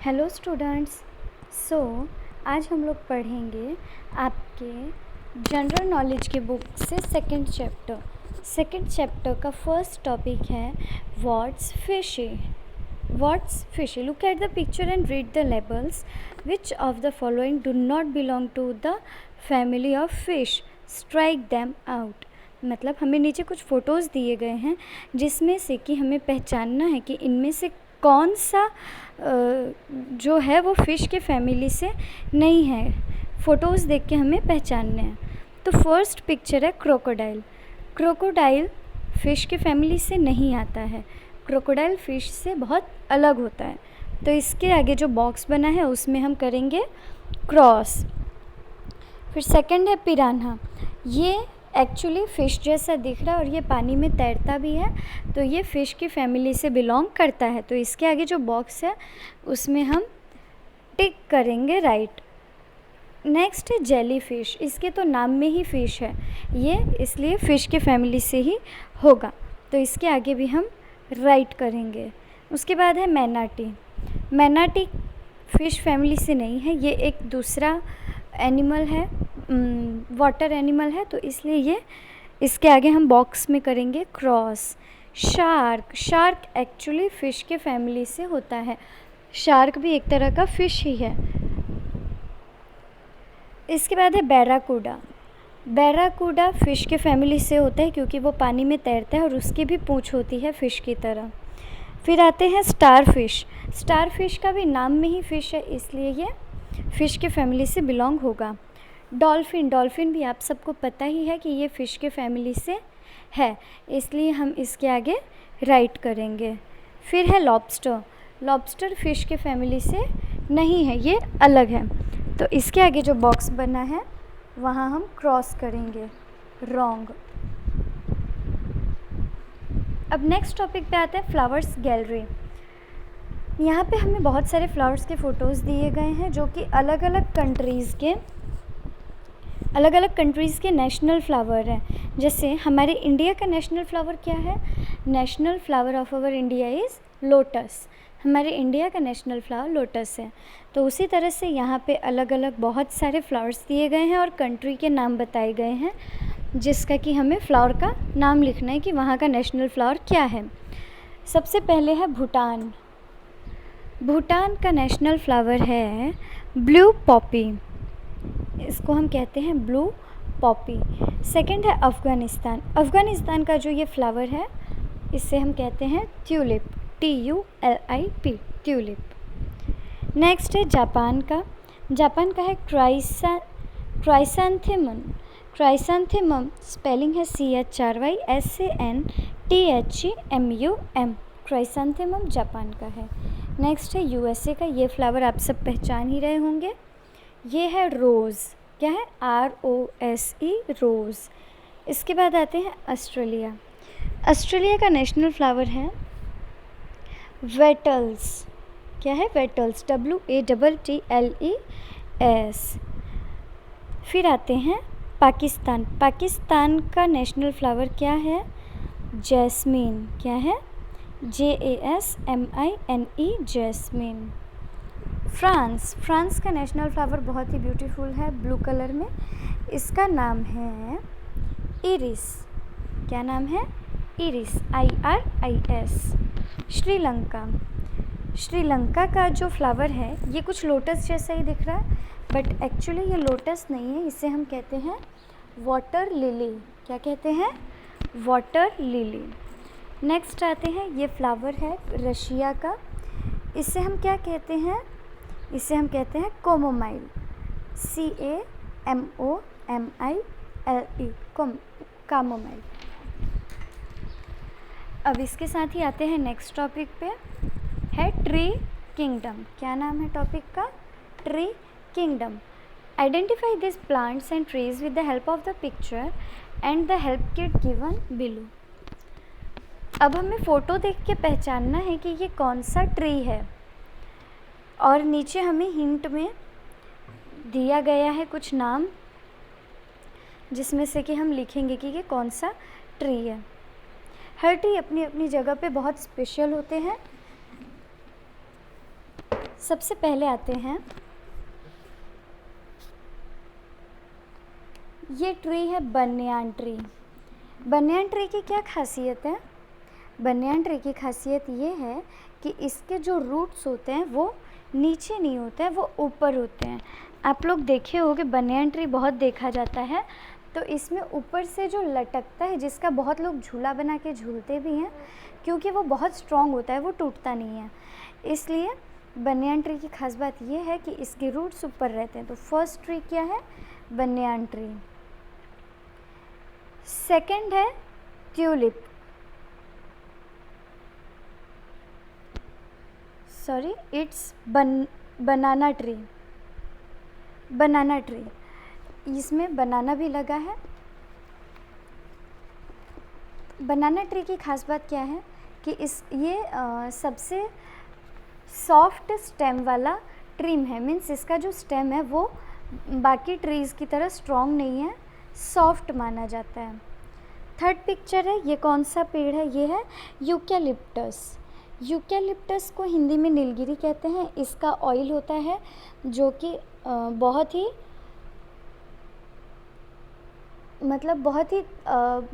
Hello students. सो आज हम लोग पढ़ेंगे आपके जनरल नॉलेज की बुक से सेकंड चैप्टर का फर्स्ट टॉपिक है what's fishy. Look at the picture and read the labels. Which of the following do not belong to the family of fish, strike them out. मतलब हमें नीचे कुछ photos दिए गए हैं जिसमें से कि हमें पहचानना है कि इनमें से कौन सा जो है वो फ़िश के फैमिली से नहीं है। फ़ोटोज़ देख के हमें पहचानने हैं। तो फर्स्ट पिक्चर है क्रोकोडाइल फ़िश के फैमिली से नहीं आता है। क्रोकोडाइल फ़िश से बहुत अलग होता है। तो इसके आगे जो बॉक्स बना है उसमें हम करेंगे क्रॉस। फिर सेकंड है पिरान्हा। ये एक्चुअली फ़िश जैसा दिख रहा है और ये पानी में तैरता भी है, तो ये फ़िश की फैमिली से बिलोंग करता है। तो इसके आगे जो बॉक्स है उसमें हम टिक करेंगे राइट। नेक्स्ट है जेली फ़िश। इसके तो नाम में ही फ़िश है, ये इसलिए फ़िश के फैमिली से ही होगा, तो इसके आगे भी हम राइट करेंगे। उसके बाद है मैनाटी फ़िश फैमिली से नहीं है, ये एक दूसरा एनिमल है, वाटर एनिमल है, तो इसलिए ये इसके आगे हम बॉक्स में करेंगे क्रॉस। शार्क एक्चुअली फ़िश के फैमिली से होता है। शार्क भी एक तरह का फ़िश ही है। इसके बाद है बैराकूडा फ़िश के फैमिली से होता है क्योंकि वो पानी में तैरता है और उसकी भी पूँछ होती है फ़िश की तरह। फिर आते हैं स्टारफिश का भी नाम में ही फ़िश है, इसलिए ये फ़िश के फैमिली से बिलोंग होगा। डॉल्फिन भी आप सबको पता ही है कि ये फ़िश के फैमिली से है, इसलिए हम इसके आगे राइट करेंगे। फिर है लॉबस्टर फ़िश के फैमिली से नहीं है, ये अलग है, तो इसके आगे जो बॉक्स बना है वहाँ हम क्रॉस करेंगे रॉन्ग। अब नेक्स्ट टॉपिक पे आता है फ्लावर्स गैलरी। यहाँ पे हमें बहुत सारे फ्लावर्स के फ़ोटोज़ दिए गए हैं जो कि अलग अलग कंट्रीज़ के नेशनल फ्लावर हैं। जैसे हमारे इंडिया का नेशनल फ्लावर क्या है? National flower of our India is lotus. हमारे इंडिया का नेशनल फ्लावर लोटस है। तो उसी तरह से यहाँ पे अलग अलग बहुत सारे फ्लावर्स दिए गए हैं और कंट्री के नाम बताए गए हैं, जिसका कि हमें फ्लावर का नाम लिखना है कि वहाँ का नेशनल फ्लावर क्या है। सबसे पहले है भूटान का नेशनल फ्लावर है ब्लू पॉपी, इसको हम कहते हैं ब्लू पॉपी। सेकंड है अफ़गानिस्तान का जो ये फ्लावर है इससे हम कहते हैं ट्यूलिप, TULIP, ट्यूलिप। नेक्स्ट है जापान का है क्राइसैंथेमम, स्पेलिंग है CHRYSANTHEMUM, क्राइसैंथेमम जापान का है। नेक्स्ट है USA का, ये फ्लावर आप सब पहचान ही रहे होंगे, ये है रोज़। क्या है? ROSE, रोज़। इसके बाद आते हैं ऑस्ट्रेलिया का नेशनल फ्लावर है वेटल्स। क्या है? वेटल्स, WATTLES। फिर आते हैं पाकिस्तान का नेशनल फ्लावर क्या है? जैस्मीन। क्या है? JASMINE, jasmine. फ्रांस का नेशनल फ्लावर बहुत ही ब्यूटीफुल है, ब्लू कलर में, इसका नाम है इरिस। क्या नाम है? Iris, IRIS। श्रीलंका का जो फ्लावर है ये कुछ लोटस जैसा ही दिख रहा है, बट एक्चुअली ये लोटस नहीं है, इसे हम कहते हैं वाटर लिली। क्या कहते हैं? Water lily. नेक्स्ट आते हैं, ये फ्लावर है रशिया का, इसे हम क्या कहते हैं? इसे हम कहते हैं कोमोमाइल, CAMOMILE, कामोमाइल। अब इसके साथ ही आते हैं नेक्स्ट टॉपिक पे, है ट्री किंगडम। क्या नाम है टॉपिक का? Tree kingdom. Identify this plants and trees with the help of the picture and the help kit given below. अब हमें फ़ोटो देख के पहचानना है कि ये कौन सा ट्री है, और नीचे हमें हिंट में दिया गया है कुछ नाम, जिसमें से कि हम लिखेंगे कि ये कौन सा ट्री है। हर ट्री अपनी अपनी जगह पे बहुत स्पेशल होते हैं। सबसे पहले आते हैं, ये ट्री है बनियान ट्री। बनियान ट्री की क्या खासियत है? बनियान ट्री की खासियत ये है कि इसके जो रूट्स होते हैं वो नीचे नहीं होते हैं, वो ऊपर होते हैं। आप लोग देखे होंगे बनियान ट्री बहुत देखा जाता है, तो इसमें ऊपर से जो लटकता है, जिसका बहुत लोग झूला बना के झूलते भी हैं, क्योंकि वो बहुत स्ट्रॉन्ग होता है, वो टूटता नहीं है। इसलिए बनियान ट्री की खास बात ये है कि इसके रूट्स ऊपर रहते हैं। तो फर्स्ट ट्री क्या है? Banyan tree. सेकंड है tulip, sorry it's banana tree. Banana tree, इसमें बनाना भी लगा है। बनाना ट्री की खास बात क्या है कि सबसे सॉफ्ट स्टेम वाला ट्रिम है। मीन्स इसका जो स्टेम है वो बाकी ट्रीज़ की तरह स्ट्रॉन्ग नहीं है, सॉफ्ट माना जाता है। थर्ड पिक्चर है, ये कौन सा पेड़ है? ये है यूकैलिप्टस। यूकैलिप्टस को हिंदी में नीलगिरी कहते हैं। इसका ऑयल होता है जो कि बहुत ही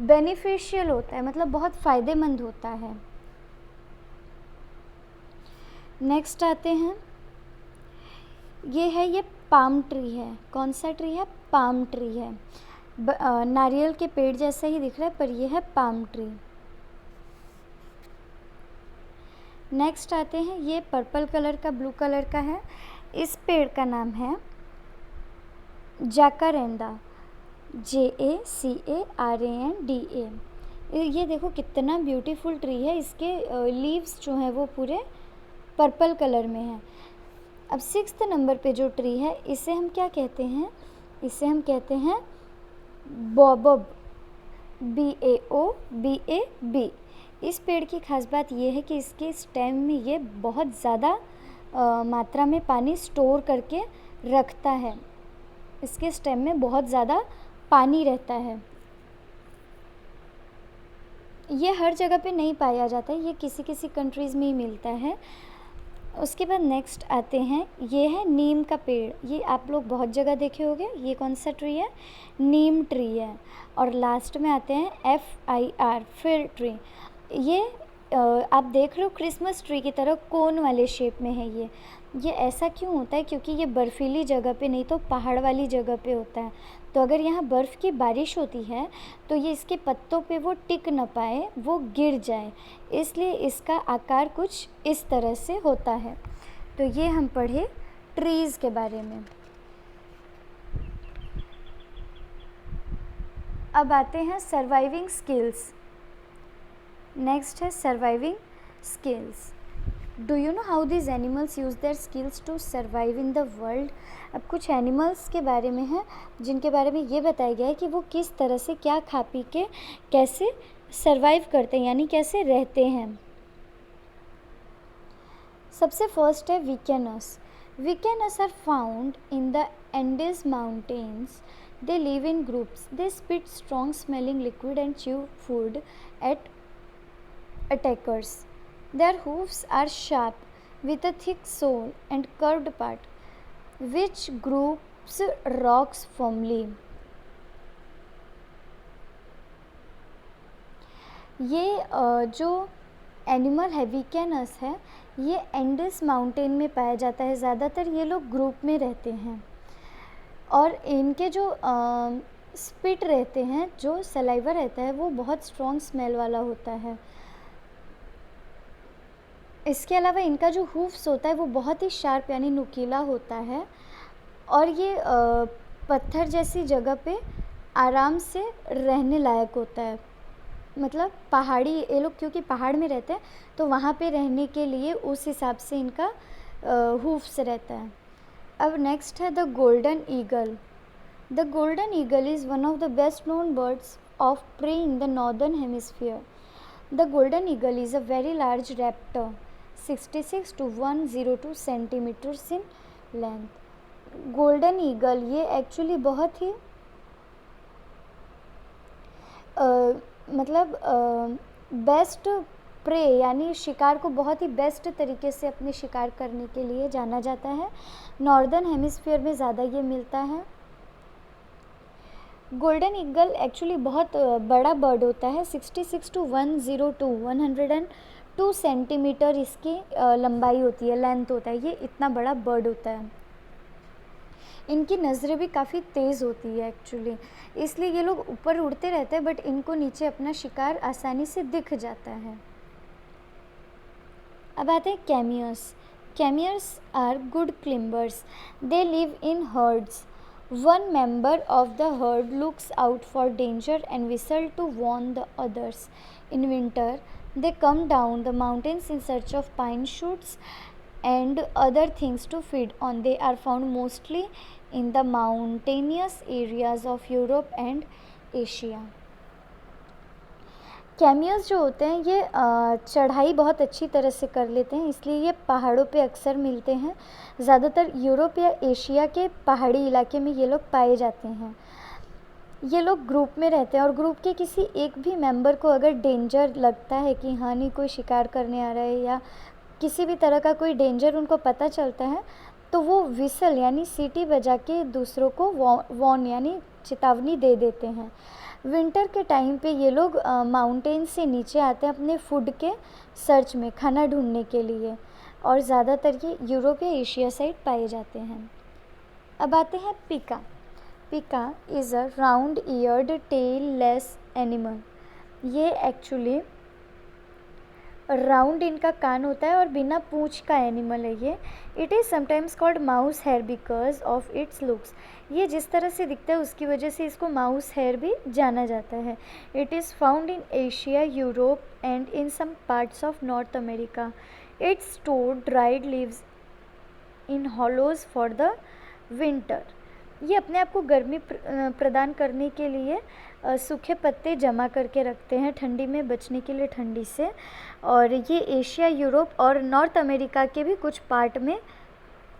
बेनिफिशियल होता है, मतलब बहुत फ़ायदेमंद होता है। नेक्स्ट आते हैं, ये पाम ट्री है। कौन सा ट्री है? पाम ट्री है। नारियल के पेड़ जैसा ही दिख रहा है, पर यह है पाम ट्री। नेक्स्ट आते हैं, ये पर्पल कलर का, ब्लू कलर का है। इस पेड़ का नाम है जाकारेंडा, JACARANDA। ये देखो कितना ब्यूटीफुल ट्री है। इसके लीव्स जो हैं वो पूरे पर्पल कलर में हैं। अब 6th नंबर पे जो ट्री है, इसे हम क्या कहते हैं? इसे हम कहते हैं बॉबब, BAOBAB। इस पेड़ की खास बात ये है कि इसके स्टेम में ये बहुत ज़्यादा मात्रा में पानी स्टोर करके रखता है। इसके स्टेम में बहुत ज़्यादा पानी रहता है। ये हर जगह पे नहीं पाया जाता है, ये किसी किसी कंट्रीज़ में ही मिलता है। उसके बाद नेक्स्ट आते हैं, ये है नीम का पेड़। ये आप लोग बहुत जगह देखे होंगे। ये कौन सा ट्री है? नीम ट्री है। और लास्ट में आते हैं FIR, फिर ट्री। ये आप देख रहे हो क्रिसमस ट्री की तरह कोन वाले शेप में है। ये ऐसा क्यों होता है? क्योंकि ये बर्फीली जगह पे नहीं तो पहाड़ वाली जगह पे होता है। तो अगर यहाँ बर्फ़ की बारिश होती है तो ये इसके पत्तों पे वो टिक न पाए, वो गिर जाए, इसलिए इसका आकार कुछ इस तरह से होता है। तो ये हम पढ़े ट्रीज़ के बारे में। अब आते हैं सर्वाइविंग स्किल्स। नेक्स्ट है surviving skills. Do you know how this animals use their skills to survive in the world? अब कुछ एनिमल्स के बारे में है जिनके बारे में ये बताया गया है कि वो किस तरह से क्या खा पी के कैसे सर्वाइव करते हैं, यानी कैसे रहते हैं। सबसे फर्स्ट है vicunas. Vicunas are found in the Andes mountains. They live in groups. They spit strong smelling liquid and chew food at attackers. Their hoofs are sharp with a thick sole and curved part, which groups rocks firmly. ये जो animal है विकेनस है, ये Andes mountain में पाया जाता है। ज़्यादातर ये लोग ग्रुप में रहते हैं और इनके जो स्पिट रहते हैं, जो सलाइवा रहता है, वो बहुत स्ट्रॉन्ग स्मेल वाला होता है। इसके अलावा इनका जो हूफ्स होता है वो बहुत ही शार्प यानी नुकीला होता है और ये पत्थर जैसी जगह पे आराम से रहने लायक होता है। मतलब पहाड़ी, ये लोग क्योंकि पहाड़ में रहते हैं तो वहाँ पे रहने के लिए उस हिसाब से इनका हूफ्स रहता है। अब नेक्स्ट है the golden eagle. The golden eagle is one of the best known birds of prey in the northern hemisphere. The golden eagle is a very large raptor, 66 to 102 centimetres in length. Golden eagle ये actually बहुत ही best pray यानी शिकार को बहुत ही best तरीके से अपने शिकार करने के लिए जाना जाता है। नॉर्दर्न हेमिस्फीयर में ज़्यादा ये मिलता है। गोल्डन ईगल एक्चुअली बहुत बड़ा बर्ड होता है। 66 to 102 सेंटीमीटर इसकी लंबाई होती है, लेंथ होता है। ये इतना बड़ा बर्ड होता है। इनकी नज़रें भी काफ़ी तेज़ होती है एक्चुअली, इसलिए ये लोग ऊपर उड़ते रहते हैं बट इनको नीचे अपना शिकार आसानी से दिख जाता है। अब आते हैं chamois. Chamois are good climbers. They live in herds. One member of the herd looks out for danger and whistle to warn the others. In winter, they come down the mountains in search of pine shoots and other things to feed on. They are found mostly in the mountainous areas of Europe and Asia. कैमियर्स जो होते हैं ये चढ़ाई बहुत अच्छी तरह से कर लेते हैं, इसलिए ये पहाड़ों पे अक्सर मिलते हैं। ज़्यादातर यूरोप या एशिया के पहाड़ी इलाके में ये लोग पाए जाते हैं। ये लोग ग्रुप में रहते हैं और ग्रुप के किसी एक भी मेंबर को अगर डेंजर लगता है कि हाँ नहीं कोई शिकार करने आ रहा है या किसी भी तरह का कोई डेंजर उनको पता चलता है, तो वो विसल यानी सीटी बजा के दूसरों को वॉर्न यानी चेतावनी दे देते हैं। विंटर के टाइम पे ये लोग माउंटेन से नीचे आते हैं अपने फूड के सर्च में, खाना ढूंढने के लिए, और ज़्यादातर ये यूरोप या एशिया साइड पाए जाते हैं। अब आते हैं pika. Pika is a round eared tailless animal. ये एक्चुअली राउंड इनका कान होता है और बिना पूंछ का एनिमल है ये। It is sometimes called mouse hare because of its looks. ये जिस तरह से दिखता है उसकी वजह से इसको माउस हेयर भी जाना जाता है। It is found in Asia, Europe and in some parts of North America. It's store dried leaves in hollows for the winter. ये अपने आप को गर्मी प्रदान करने के लिए सूखे पत्ते जमा करके रखते हैं ठंडी में बचने के लिए, ठंडी से। और ये एशिया, यूरोप और नॉर्थ अमेरिका के भी कुछ पार्ट में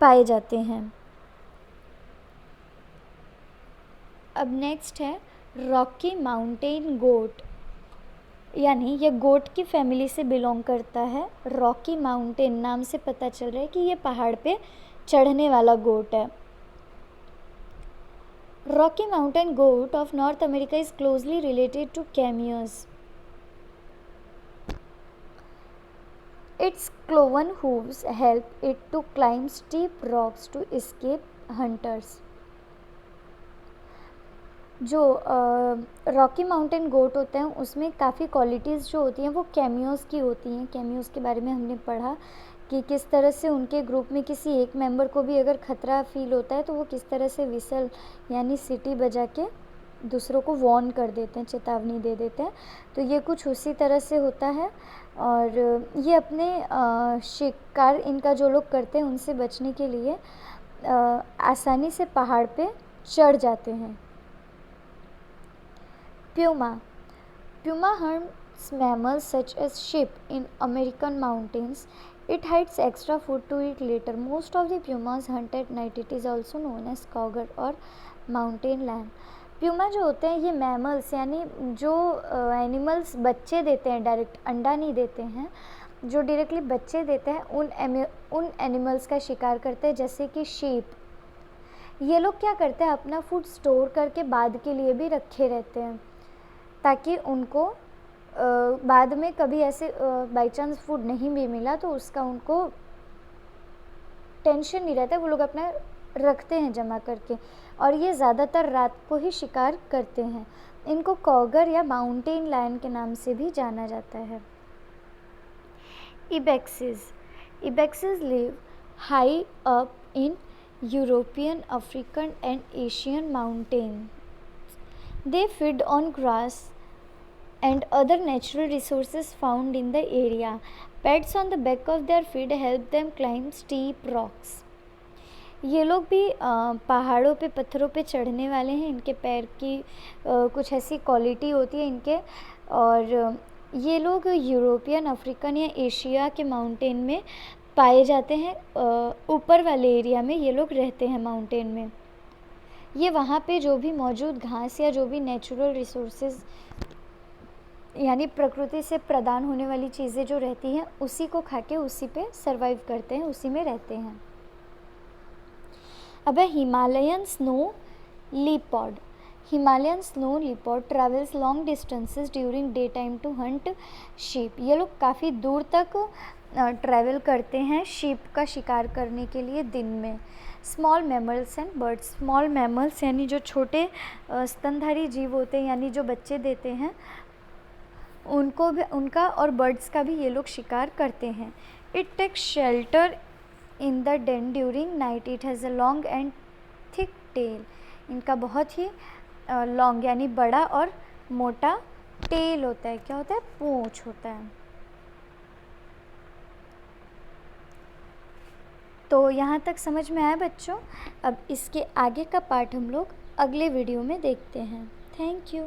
पाए जाते हैं। अब नेक्स्ट है रॉकी माउंटेन गोट, यानी ये गोट की फैमिली से बिलोंग करता है। रॉकी माउंटेन नाम से पता चल रहा है कि ये पहाड़ पे चढ़ने वाला गोट है। Rocky Mountain goat of North America is closely related to camels. Its cloven hooves help it to climb steep rocks to escape hunters. जो रॉकी माउंटेन गोट होते हैं उसमें काफ़ी क्वालिटीज़ जो होती हैं वो कैमियोज़ की होती हैं। कैमियोज़ के बारे में हमने पढ़ा कि किस तरह से उनके ग्रुप में किसी एक मेंबर को भी अगर ख़तरा फील होता है तो वो किस तरह से विसल यानी सीटी बजा के दूसरों को वॉर्न कर देते हैं, चेतावनी दे देते हैं। तो ये कुछ उसी तरह से होता है। और ये अपने शिकार इनका जो लोग करते हैं उनसे बचने के लिए आसानी से पहाड़ पे चढ़ जाते हैं। Puma hunts mammals such as sheep in American mountains. It hides extra food to eat later. Most of the pumas hunt at night. It is also known as cougar or mountain lion. Puma जो होते हैं ये mammals यानी जो animals बच्चे देते हैं, direct अंडा नहीं देते हैं, जो डायरेक्टली बच्चे देते हैं उन एनिमल्स का शिकार करते हैं, जैसे कि शीप। ये लोग क्या करते हैं अपना फूड स्टोर करके बाद के लिए भी रखे रहते हैं ताकि उनको बाद में कभी ऐसे बाई चांस फूड नहीं भी मिला तो उसका उनको टेंशन नहीं रहता, वो लोग अपना रखते हैं जमा करके। और ये ज़्यादातर रात को ही शिकार करते हैं। इनको कॉगर या माउंटेन लायन के नाम से भी जाना जाता है। Ibexes live high up in European, African and Asian mountain. They feed on grass and other natural resources found in the area. Pads on the back of their feet help them climb steep rocks. ये लोग भी पहाड़ों पे पत्थरों पे चढ़ने वाले हैं। इनके पैर की कुछ ऐसी क्वालिटी होती है इनके, और ये लोग यूरोपियन, अफ्रीकन या एशिया के माउंटेन में पाए जाते हैं। ऊपर वाले एरिया में ये लोग रहते हैं माउंटेन में। ये वहाँ पे जो भी मौजूद घास या जो भी नेचुरल रिसोर्सेज यानी प्रकृति से प्रदान होने वाली चीज़ें जो रहती हैं उसी को खा के उसी पे सर्वाइव करते हैं, उसी में रहते हैं। अब है Himalayan snow leopard. Himalayan snow leopard travels long distances during day time to hunt sheep. ये लोग काफ़ी दूर तक ट्रैवल करते हैं शीप का शिकार करने के लिए दिन में। Small mammals and birds. Small mammals यानी जो छोटे स्तनधारी जीव होते हैं, यानी जो बच्चे देते हैं, उनको भी, उनका और बर्ड्स का भी ये लोग शिकार करते हैं। It takes shelter in the den during night. It has a long and thick tail. इनका बहुत ही लॉन्ग यानी बड़ा और मोटा टेल होता है। क्या होता है? पूंछ होता है। तो यहाँ तक समझ में आया बच्चों? अब इसके आगे का पार्ट हम लोग अगले वीडियो में देखते हैं। Thank you.